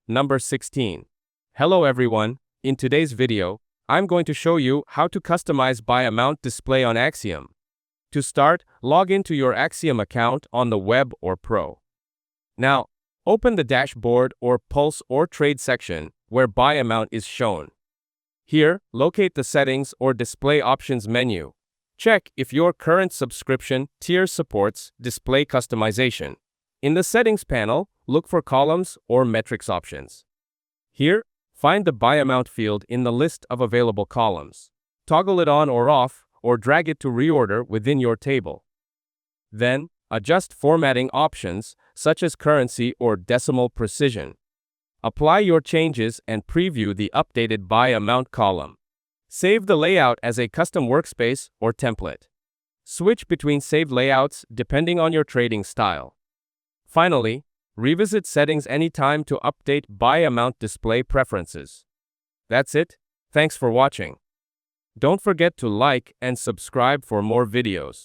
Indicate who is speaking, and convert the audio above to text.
Speaker 1: Number 16. Hello everyone, in today's video, I'm going to show you how to customize buy amount display on Axiom. To start, log into your Axiom account on the web or Pro. Now, open the dashboard or pulse or trade section where buy amount is shown. Here, locate the settings or display options menu. Check if your current subscription tier supports display customization. In the settings panel, look for columns or metrics options. Here, find the buy amount field in the list of available columns. Toggle it on or off, or drag it to reorder within your table. Then, adjust formatting options, such as currency or decimal precision. Apply your changes and preview the updated buy amount column. Save the layout as a custom workspace or template. Switch between saved layouts depending on your trading style. Finally, revisit settings anytime to update buy amount display preferences. That's it. Thanks for watching. Don't forget to like and subscribe for more videos.